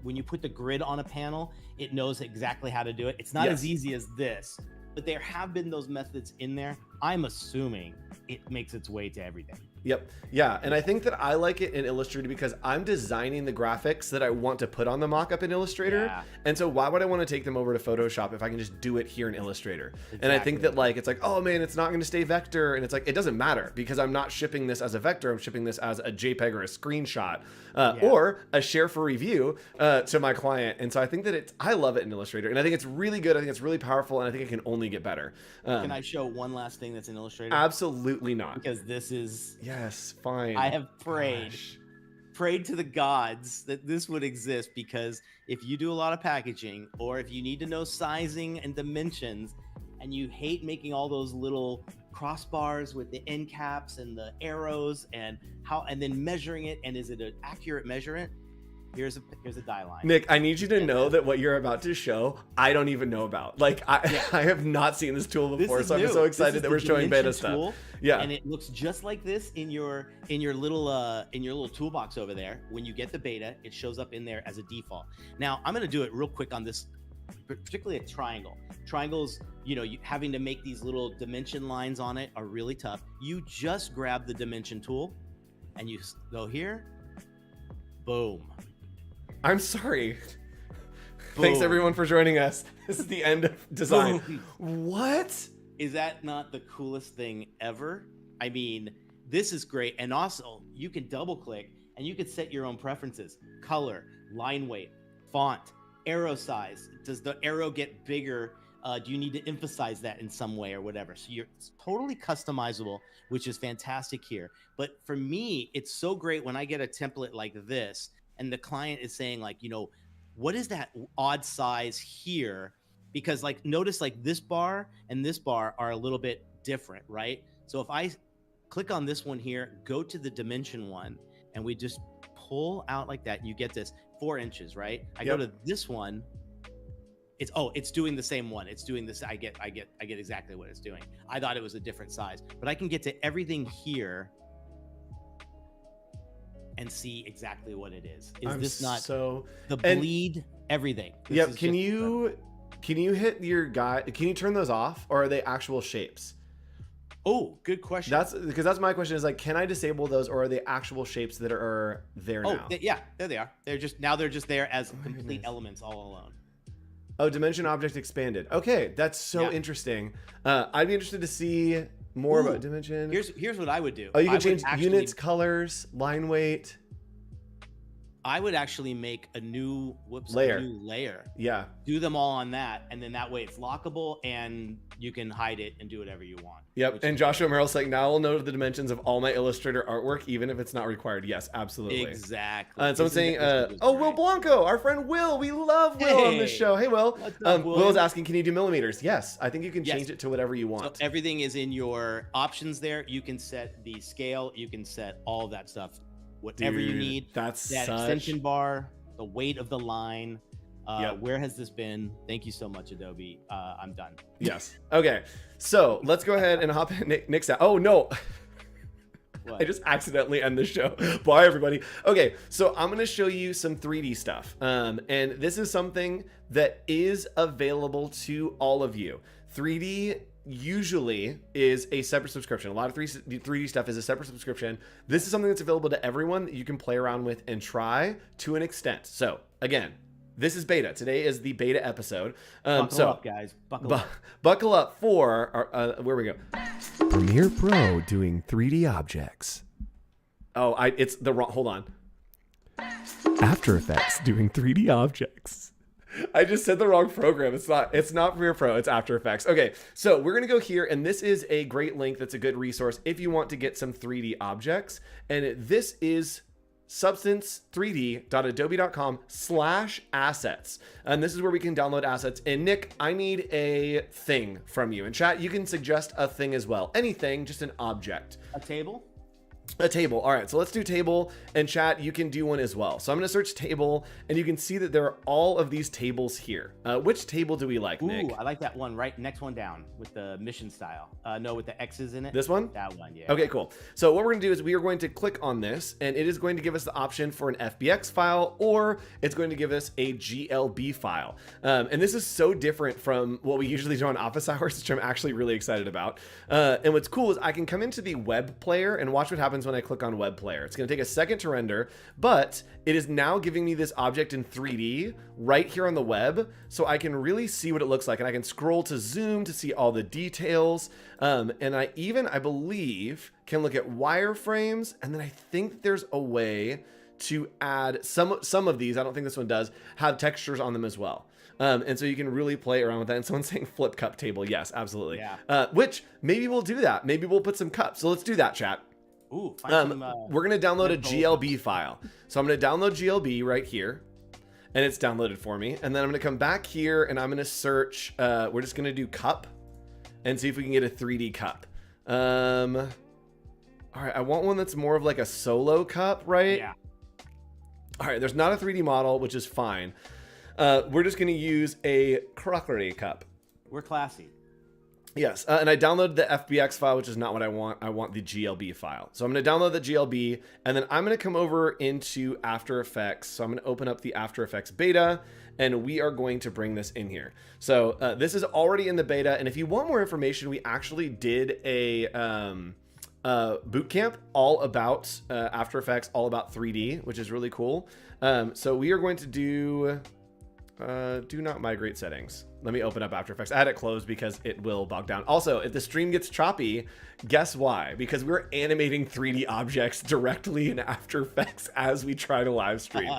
when you put the grid on a panel, it knows exactly how to do it. It's not as easy as this, but there have been those methods in there. I'm assuming it makes its way to everything. Yep. Yeah. And I think that I like it in Illustrator because I'm designing the graphics that I want to put on the mockup in Illustrator. Yeah. And so why would I want to take them over to Photoshop if I can just do it here in Illustrator? Exactly. And I think that like, it's like, oh man, it's not going to stay vector. And it's like, it doesn't matter because I'm not shipping this as a vector. I'm shipping this as a JPEG or a screenshot or a share for review to my client. And so I think that I love it in Illustrator, and I think it's really good. I think it's really powerful, and I think it can only get better. Can I show one last thing that's in Illustrator? Absolutely not. Because this is... Yes, fine. I have prayed to the gods that this would exist, because if you do a lot of packaging, or if you need to know sizing and dimensions, and you hate making all those little crossbars with the end caps and the arrows and then measuring it, and is it an accurate measurement? Here's a die line. Nick, I need you to know that what you're about to show, I don't even know about. Like, I have not seen this tool before, so I'm so excited that we're showing beta stuff. Yeah, and it looks just like this in your little toolbox over there. When you get the beta, it shows up in there as a default. Now, I'm gonna do it real quick on this particularly a triangle. Triangles, having to make these little dimension lines on it are really tough. You just grab the dimension tool and you go here, boom. I'm sorry. Boom. Thanks everyone for joining us. This is the end of design. Boom. What? Is that not the coolest thing ever? I mean, this is great. And also, you can double click and you can set your own preferences. Color, line weight, font, arrow size. Does the arrow get bigger? Do you need to emphasize that in some way or whatever? So it's totally customizable, which is fantastic here. But for me, it's so great when I get a template like this and the client is saying like, what is that odd size here? Because like, notice like this bar and this bar are a little bit different, right? So if I click on this one here, go to the dimension one, and we just pull out like that, you get this 4 inches, right? I go to this one. It's doing the same one. It's doing this. I get exactly what it's doing. I thought it was a different size, but I can get to everything here and see exactly what it is. This not so the bleed everything? Yep. Can you hit your guide? Can you turn those off, or are they actual shapes? Oh, good question. That's my question, is like, can I disable those, or are they actual shapes that are there now? Yeah, there they are. They're just there as complete elements all alone. Oh, dimension object expanded. Okay, that's so interesting. I'd be interested to see more about dimension. Here's what I would do. Oh, you can change units, colors, line weight. I would actually make a new layer. Yeah. Do them all on that, and then that way it's lockable, and you can hide it and do whatever you want. Yep. And Joshua Merrill's saying, now I'll know the dimensions of all my Illustrator artwork, even if it's not required. Yes, absolutely. Exactly. And someone's saying, Will Blanco, our friend Will. We love Will on this show. Hey, Will. Will's asking, can you do millimeters? Yes. I think you can change it to whatever you want. So everything is in your options there. You can set the scale. You can set all that stuff. Whatever you need. That extension bar, the weight of the line. Where has this been? Thank you so much, Adobe. I'm done. Yes. Okay. So let's go ahead and hop in Nick's out. Oh no. What? I just accidentally end the show. Bye everybody. Okay. So I'm going to show you some 3D stuff. And this is something that is available to all of you. 3D usually is a separate subscription. A lot of 3D stuff is a separate subscription. This is something that's available to everyone that you can play around with and try to an extent. So again, this is beta. Today is the beta episode. Buckle up, guys. Buckle up for our, where we go. Premiere Pro doing 3D objects. Oh, it's the wrong. Hold on. After Effects doing 3D objects. I just said the wrong program. It's not Premiere Pro, it's After Effects. Okay, so we're gonna go here, and this is a great link that's a good resource if you want to get some 3D objects. And this is substance3d.adobe.com/assets. And this is where we can download assets. And Nick, I need a thing from you. In chat, you can suggest a thing as well. Anything, just an object. A table? A table. All right, so let's do table, and chat, you can do one as well. So I'm going to search table, and you can see that there are all of these tables here. Which table do we like, Nick? I like that one, right? Next one down with the mission style. No, with the X's in it. This one? That one, yeah. Okay, cool. So what we're going to do is we are going to click on this, and it is going to give us the option for an FBX file, or it's going to give us a GLB file. And this is so different from what we usually do on office hours, which I'm actually really excited about. And what's cool is I can come into the web player and watch what happens when I click on web player. It's going to take a second to render, but it is now giving me this object in 3D right here on the web, so I can really see what it looks like, and I can scroll to zoom to see all the details. And I believe can look at wireframes, and then I think there's a way to add some of these. I don't think this one does have textures on them as well. And so you can really play around with that. And someone's saying flip cup table. Yes, absolutely. Yeah. Which maybe we'll do that. Maybe we'll put some cups. So let's do that, chat. Ooh, we're going to download a GLB file. So I'm going to download GLB right here, and it's downloaded for me. And then I'm going to come back here, and I'm going to search. We're just going to do cup and see if we can get a 3D cup. All right, I want one that's more of like a solo cup, right? Yeah. All right, there's not a 3D model, which is fine. We're just going to use a crockery cup. We're classy. Yes, and I downloaded the FBX file, which is not what I want. I want the GLB file. So I'm going to download the GLB, and then I'm going to come over into After Effects. So I'm going to open up the After Effects beta, and we are going to bring this in here. So this is already in the beta, and if you want more information, we actually did a boot camp all about After Effects, all about 3D, which is really cool. So we are going to do not migrate settings. Let me open up After Effects. I had it closed because it will bog down. Also, if the stream gets choppy, guess why? Because we're animating 3D objects directly in After Effects as we try to live stream.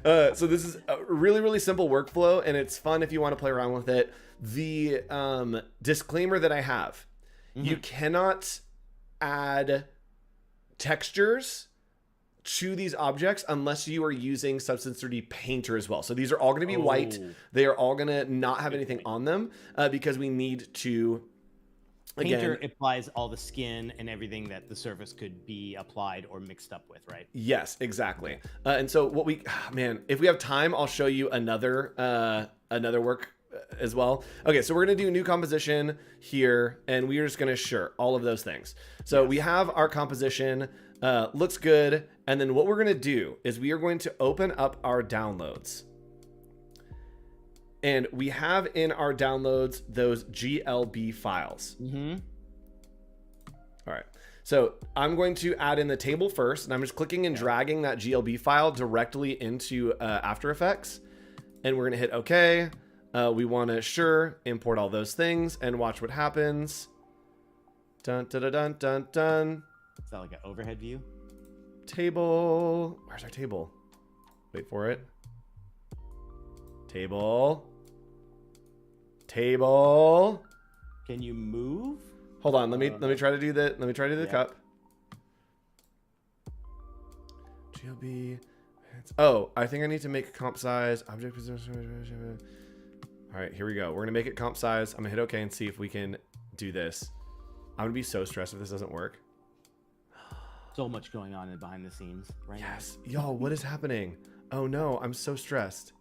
So this is a really, really simple workflow, and it's fun if you want to play around with it. The disclaimer that I have, you cannot add textures to these objects unless you are using Substance 3D Painter as well. So these are all going to be white. They are all going to not have anything on them because we need to, again, Painter applies all the skin and everything that the surface could be applied or mixed up with, right? Yes, exactly. And so what we, man, if we have time, I'll show you another work as well. Okay, so we're going to do new composition here, and we are just going to all of those things. So we have our composition, looks good. And then what we're going to do is we are going to open up our downloads. And we have in our downloads those GLB files. All right. So I'm going to add in the table first, and I'm just clicking and dragging that GLB file directly into After Effects. And we're going to hit OK. We want to import all those things and watch what happens. Dun, dun, dun, dun, dun, dun. Is that like an overhead view? Table. Where's our table? Wait for it. Table. Table. Can you move? Hold on. Let me try to do the cup. GLB. Oh, I think I need to make comp size object position. All right, here we go. We're gonna make it comp size. I'm gonna hit OK and see if we can do this. I'm gonna be so stressed if this doesn't work. So much going on behind the scenes right now. Yes. Y'all, what is happening? Oh no, I'm so stressed.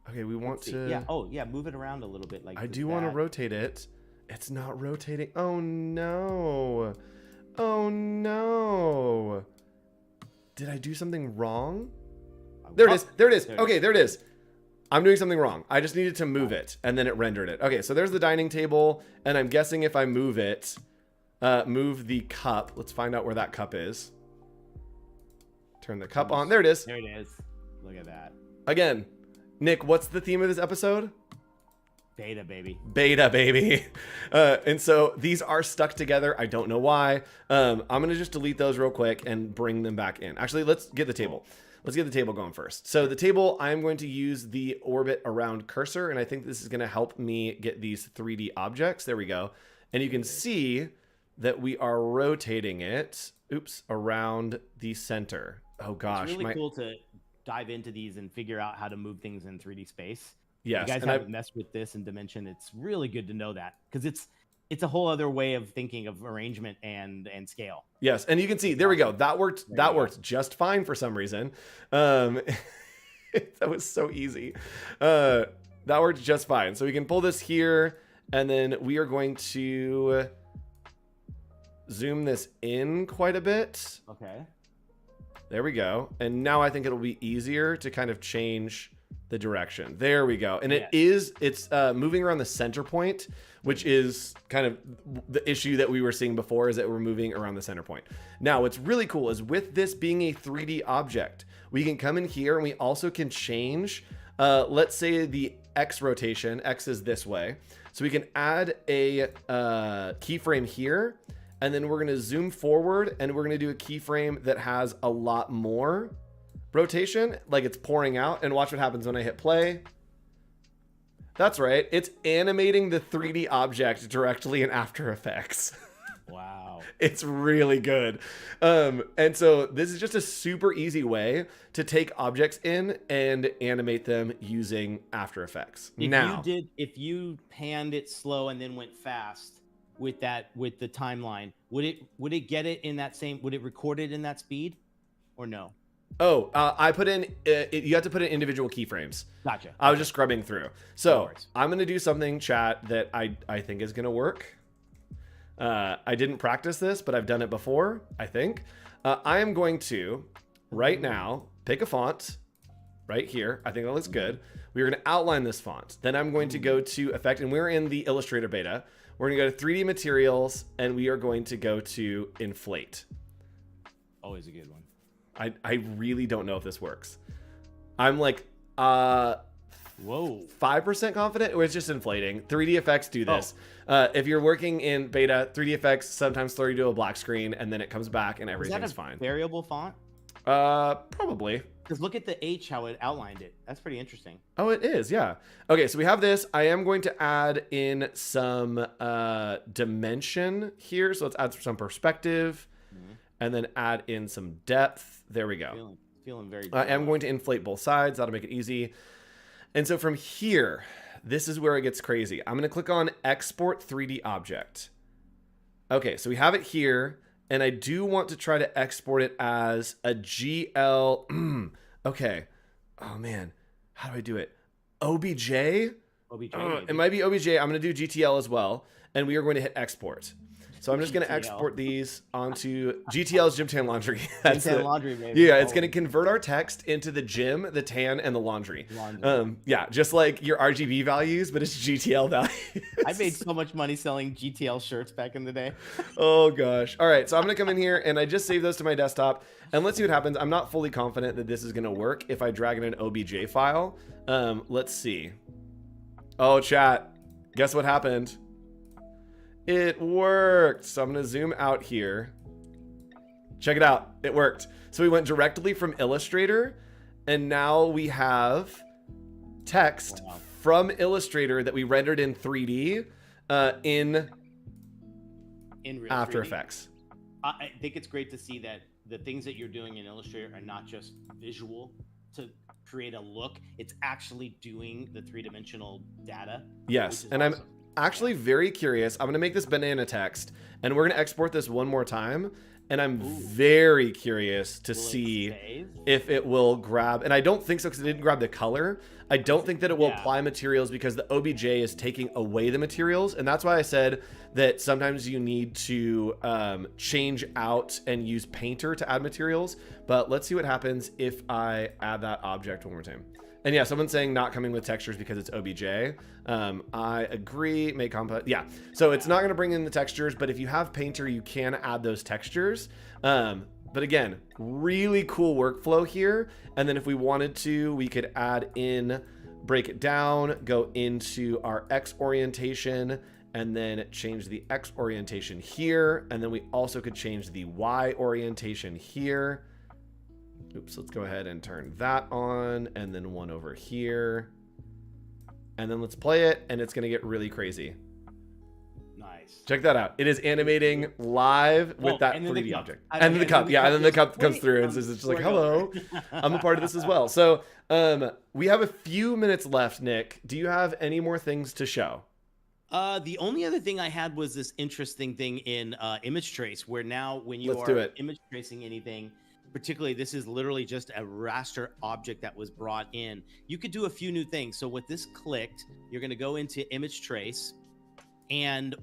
Okay, we want to... Yeah, oh yeah, move it around a little bit. Like I do want to rotate it. It's not rotating. Oh no. Oh no. Did I do something wrong? There it is. There it is. Okay, there it is. I'm doing something wrong. I just needed to move it, and then it rendered it. Okay, so there's the dining table, and I'm guessing if I move it... move the cup. Let's find out where that cup is. Turn the cup on. There it is. There it is. Look at that. Again, Nick, what's the theme of this episode? Beta, baby. Beta, baby. And so these are stuck together. I don't know why. I'm going to just delete those real quick and bring them back in. Actually, let's get the table. Let's get the table going first. So the table, I'm going to use the orbit around cursor, and I think this is going to help me get these 3D objects. There we go. And you can see that we are rotating it, around the center. Oh gosh. It's really cool to dive into these and figure out how to move things in 3D space. Yes. If you guys haven't messed with this in Dimension, it's really good to know that, because it's a whole other way of thinking of arrangement and scale. Yes, and you can see, there we go. That worked. That worked just fine for some reason. That was so easy. That worked just fine. So we can pull this here, and then we are going to zoom this in quite a bit. Okay. There we go. And now I think it'll be easier to kind of change the direction. There we go. And it's moving around the center point, which is kind of the issue that we were seeing before, is that we're moving around the center point. Now, what's really cool is with this being a 3D object, we can come in here and we also can change, let's say the X rotation. X is this way. So we can add a keyframe here, and then we're going to zoom forward, and we're going to do a keyframe that has a lot more rotation, like it's pouring out. And watch what happens when I hit play. That's right. It's animating the 3D object directly in After Effects. Wow. It's really good. And so this is just a super easy way to take objects in and animate them using After Effects. If you panned it slow and then went fast with the timeline, would it get it in that same, would it record it in that speed or no? Oh, I put in, you have to put in individual keyframes. Gotcha. I was just scrubbing through. So I'm going to do something, chat, that I think is going to work. I didn't practice this, but I've done it before, I think. I am going to, right now, pick a font right here. I think that looks good. We're going to outline this font. Then I'm going to go to effect, and we're in the Illustrator beta. We're going to go to 3D materials, and we are going to go to inflate. Always a good one. I really don't know if this works. I'm like, whoa, 5% confident, or it's just inflating. 3D effects do this. If you're working in beta, 3D effects sometimes throw you to a black screen, and then it comes back and everything's fine. Variable font? Probably. Because look at the H, how it outlined it. That's pretty interesting. Oh, it is, yeah. Okay, so we have this. I am going to add in some dimension here. So let's add some perspective, and then add in some depth. There we go. Feeling very good. I am going to inflate both sides. That'll make it easy. And so from here, this is where it gets crazy. I'm going to click on Export 3D Object. Okay, so we have it here, and I do want to try to export it as a GL. Okay. Oh, man. How do I do it? OBJ? It might be OBJ. I'm going to do GTL as well, and we are going to hit Export. So I'm just going to export these onto GTL's Gym Tan Laundry. That's Gym Tan it. Laundry, baby. Yeah, it's going to convert our text into the gym, the tan, and the laundry. Yeah, just like your RGB values, but it's GTL values. I made so much money selling GTL shirts back in the day. Oh, gosh. All right, so I'm going to come in here, and I just saved those to my desktop. And let's see what happens. I'm not fully confident that this is going to work if I drag in an OBJ file. Let's see. Oh, chat. Guess what happened? It worked. So I'm going to zoom out here. Check it out. It worked. So we went directly from Illustrator, and now we have text from Illustrator that we rendered in 3D in real After 3D. Effects. I think it's great to see that the things that you're doing in Illustrator are not just visual to create a look. It's actually doing the three-dimensional data. Yes, and awesome. I'm actually very curious. I'm going to make this banana text, and we're going to export this one more time. And I'm very curious to see if it will grab, and I don't think so because it didn't grab the color. I don't think that it will apply materials because the OBJ is taking away the materials. And that's why I said that sometimes you need to change out and use Painter to add materials. But let's see what happens if I add that object one more time. And yeah, someone's saying not coming with textures because it's OBJ. I agree. Make comp. Yeah. So it's not going to bring in the textures, but if you have Painter, you can add those textures. But again, really cool workflow here. And then if we wanted to, we could add in, break it down, go into our X orientation, and then change the X orientation here. And then we also could change the Y orientation here. Oops, let's go ahead and turn that on, and then one over here. And then let's play it, and it's going to get really crazy. Nice. Check that out. It is animating live with that 3D object. And then the cup. Yeah, and then the cup comes through, and it's just like, hello, I'm a part of this as well. So we have a few minutes left, Nick. Do you have any more things to show? The only other thing I had was this interesting thing in image trace, where now when you are image tracing anything, particularly this is literally just a raster object that was brought in, you could do a few new things. So with this clicked, you're going to go into image trace, and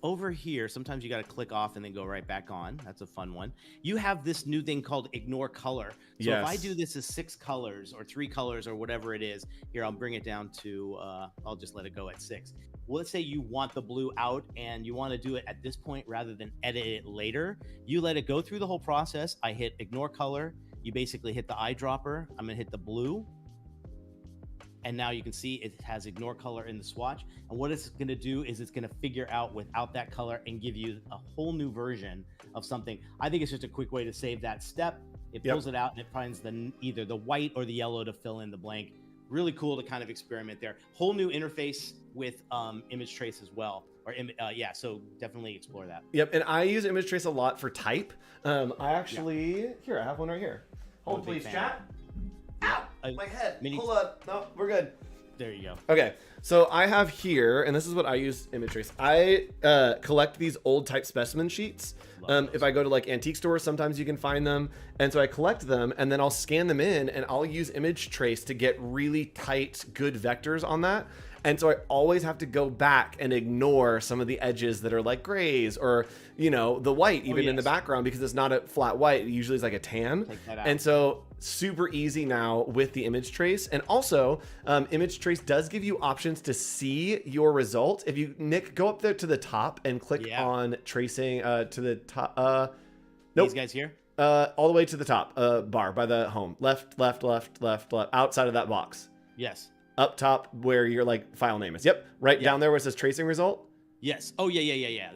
over here, sometimes you got to click off and then go right back on. That's a fun one. You have this new thing called ignore color. So if I do this as 6 colors or 3 colors or whatever it is, here, I'll bring it down to, I'll just let it go at 6. Well, let's say you want the blue out and you want to do it at this point rather than edit it later. You let it go through the whole process. I hit ignore color. You basically hit the eyedropper. I'm going to hit the blue. And now you can see it has ignore color in the swatch. And what it's going to do is it's going to figure out without that color and give you a whole new version of something. I think it's just a quick way to save that step. It pulls it out and it finds either the white or the yellow to fill in the blank. Really cool to kind of experiment there. Whole new interface with image trace as well. Or so definitely explore that. Yep, and I use image trace a lot for type. I actually, here, I have one right here. Hold please, chat. Ow, my head. Hold on. No, we're good. There you go. Okay, so I have here, and this is what I use image trace. I collect these old type specimen sheets. If I go to like antique stores, sometimes you can find them. And so I collect them, and then I'll scan them in, and I'll use image trace to get really tight, good vectors on that. And so I always have to go back and ignore some of the edges that are like grays or, you know, the white even in the background, because it's not a flat white. It usually is like a tan. And so super easy now with the image trace. And also, image trace does give you options to see your result. If you, Nick, go up there to the top and click on tracing to the top. Nope. These guys here? All the way to the top bar by the home. Left, outside of that box. Yes. Up top where your like file name is. Yep. Right down there where it says tracing result. Yes. Oh, yeah.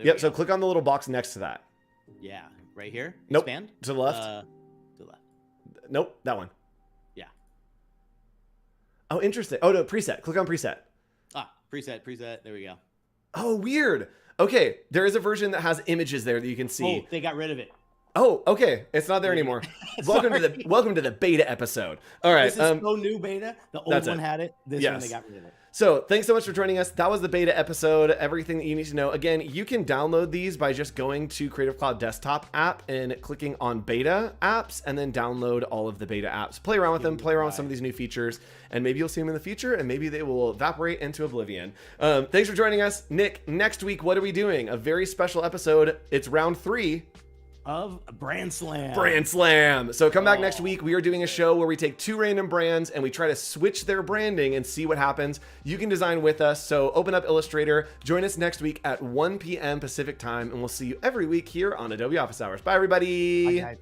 Yep. So click on the little box next to that. Yeah. Right here? Nope. Expand? To the left? To the left. Nope. That one. Yeah. Oh, interesting. Oh, no. Preset. Click on preset. Ah, preset. There we go. Oh, weird. Okay. There is a version that has images there that you can see. Oh, they got rid of it. Oh, okay. It's not there anymore. welcome to the beta episode. All right. This is so new beta. The old one had it. This one they got rid of it. So thanks so much for joining us. That was the beta episode. Everything that you need to know. Again, you can download these by just going to Creative Cloud Desktop app and clicking on beta apps, and then download all of the beta apps. Play around with them. Play around with some of these new features, and maybe you'll see them in the future, and maybe they will evaporate into oblivion. Thanks for joining us, Nick. Next week, what are we doing? A very special episode. It's round 3 of Brand Slam. Brand Slam. So come back next week. We are doing a show where we take 2 random brands and we try to switch their branding and see what happens. You can design with us. So open up Illustrator. Join us next week at 1 p.m. Pacific time, and we'll see you every week here on Adobe Office Hours. Bye, everybody. Bye, guys.